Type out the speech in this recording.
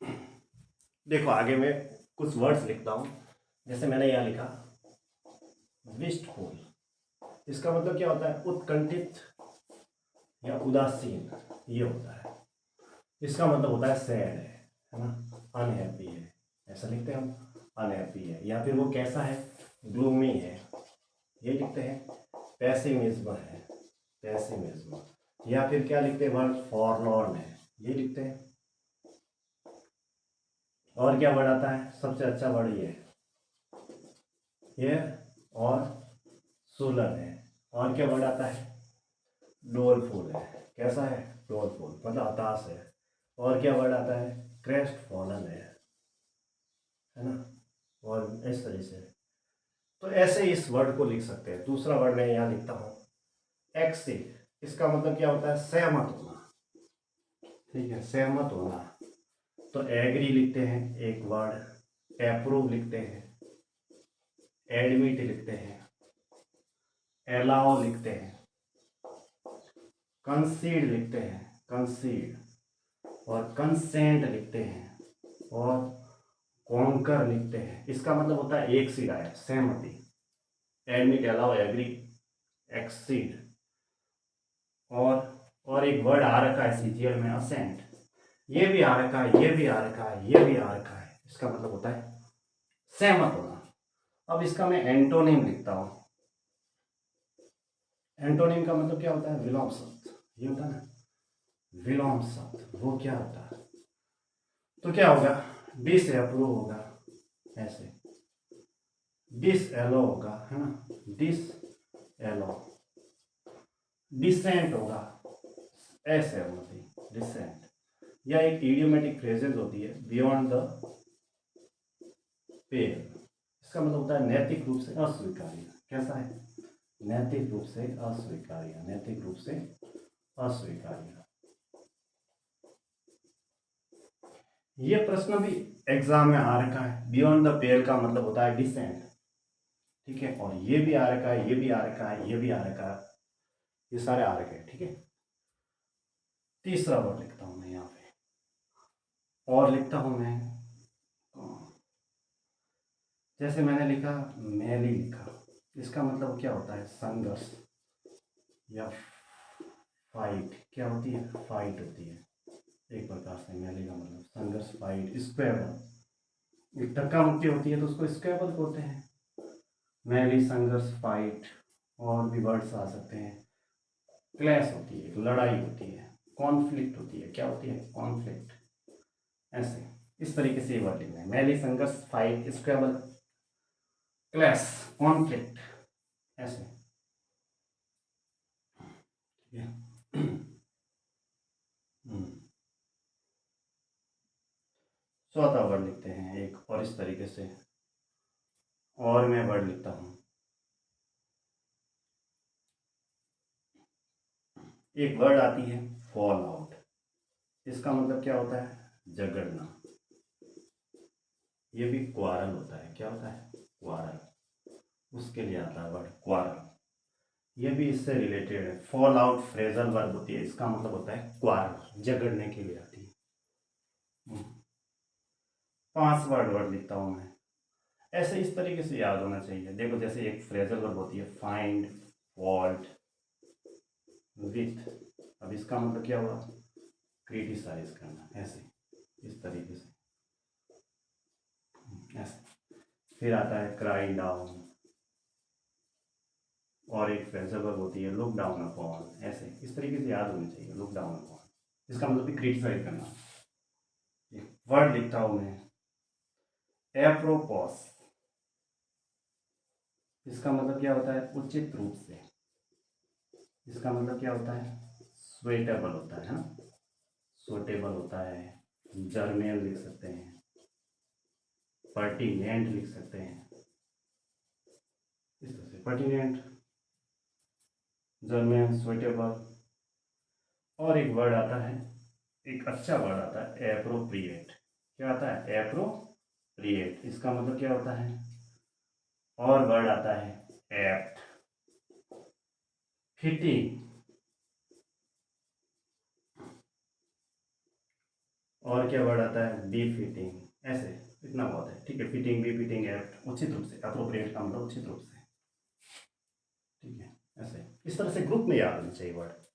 देखो आगे मैं कुछ वर्ड्स लिखता हूँ। जैसे मैंने यहाँ लिखा विस्टफुल, इसका मतलब क्या होता है? उत्कंठित या उदासीन, ये होता है। इसका मतलब होता है सैड है ना, अनहैप्पी है, ऐसा लिखते हैं हम, अनहैप्पी है। या फिर वो कैसा है? ग्लूमी है, ये लिखते हैं। पैसिमिज्म है, पैसिमिज्म। या फिर क्या लिखते हैं? वर्ड फॉरलॉर्न है, ये लिखते हैं। और क्या वर्ड आता है? सबसे अच्छा वर्ड ये और सोलर है। और क्या वर्ड आता है? डोलफुल है, कैसा है? डोलफुल मतलब हताश है। और क्या वर्ड आता है? क्रेस्ट फॉलन है ना। और इस तरह से तो ऐसे इस वर्ड को लिख सकते हैं। दूसरा वर्ड मैं यहाँ लिखता हूँ एक्सिड, इसका मतलब क्या होता है? सहमत होना, ठीक है, सहमत होना। तो एग्री लिखते हैं एक वर्ड, अप्रूव लिखते हैं, एडमिट लिखते हैं, अलाउ लिखते हैं, कंसीड लिखते हैं, कंसीड, और कंसेंट लिखते हैं, और कॉन्कर लिखते हैं। इसका मतलब होता है एक सीड आया, सहमति। Admit, allow, agree, accede. और एक वर्ड आ रखा है सीजीएल में, असेंट, ये भी आ रखा है, ये भी आ रखा है, ये भी आ रखा है। इसका मतलब होता है सहमत होना। अब इसका मैं एंटोनिम लिखता हूं। एंटोनिम का मतलब क्या होता है? विलोम शब्द, ये होता है ना, विलोम शब्द, वो क्या होता है? तो क्या होगा? डिस अप्रूव होगा, ऐसे डिस एलो होगा, है ना, डिस एलो। डिसेंट होगा, असहमति, डिसेंट। या एक इडियोमेटिक फ्रेजेस होती है, बियॉन्ड द पेल, इसका मतलब होता है नैतिक रूप से अस्वीकार्य। कैसा है? नैतिक रूप से अस्वीकार्य, नैतिक रूप से अस्वीकार्य। ये प्रश्न भी एग्जाम में आ रखा है। बियॉन्ड द पेल का मतलब होता है डिसेंट, ठीक है। और ये भी आ रखा है, ये भी आ रखा है, ये भी आ रखा है, ये सारे आ रखे हैं, ठीक है। तीसरा वर्ड लिखता हूं मैं यहाँ पे, और लिखता हूं मैं, जैसे मैंने लिखा मैली लिखा, इसका मतलब क्या होता है? संघर्ष या फाइट। क्या होती है? फाइट होती है एक प्रकार से। मैली का मतलब संघर्ष, फाइट, स्क्वेबल। एक धक्का मुक्की होती है तो उसको स्क्वेबल बोलते हैं। मैली, संघर्ष, फाइट, और भी वर्ड्स आ सकते हैं। क्लैश होती है, लड़ाई होती है, कॉन्फ्लिक्ट होती है। क्या होती है? कॉन्फ्लिक्ट। ऐसे इस तरीके से ये वर्ड लिखना है। मैली, संघर्ष, फाइट, स्क्वेबल, क्लैश, कॉन्फ्लिक्ट, ऐसे, ठीक है। चौथा वर्ड लिखते हैं एक और इस तरीके से, और मैं वर्ड लिखता हूं। एक वर्ड आती है फॉल आउट, इसका मतलब क्या होता है? झगड़ना। ये भी क्वारल होता है। क्या होता है? क्वारल, उसके लिए आता है वर्ड क्वारल। ये भी इससे रिलेटेड है। फॉल आउट फ्रेजल वर्ब होती है, इसका मतलब होता है क्वारल, झगड़ने के लिए आती है। 5 वर्ड लिखता हूं मैं, ऐसे इस तरीके से याद होना चाहिए। देखो जैसे एक फ्रेजल वर्ब होती है फाइंड, फॉल्ट, विथ। अब इसका मतलब क्या हुआ? क्रिटिसाइज करना, ऐसे इस तरीके से, ऐसे। फिर आता है क्राई डाउन, और एक फ्रेजल वर्ब होती है लुक डाउन अपॉन, ऐसे इस तरीके से याद होनी चाहिए। लुक डाउन अपॉन, इसका मतलब भी क्रिटिसाइज करना। एक वर्ड लिखता हूं मैं एप्रोपोस, इसका मतलब क्या होता है? उचित रूप से। इसका मतलब क्या होता है? स्वेटेबल होता है ना, सुटेबल होता है। जर्मेल लिख सकते हैं, पर्टिनेंट लिख सकते हैं, इस तरह से पर्टिनेंट, जर्मेल, सुटेबल। और एक वर्ड आता है, एक अच्छा वर्ड आता है एप्रोप्रिएट। क्या आता है? एप्रोप्रिएट, इसका मतलब क्या होता है? और वर्ड आता है एप्ट, फिटिंग, और क्या वर्ड आता है, बी फिटिंग, ऐसे इतना बहुत है, ठीक है। फिटिंग, बी फिटिंग, एप्ट, उचित रूप से, अप्रोप्रिएट का मतलब उचित रूप से, ठीक है। ऐसे इस तरह से ग्रुप में याद होने चाहिए वर्ड।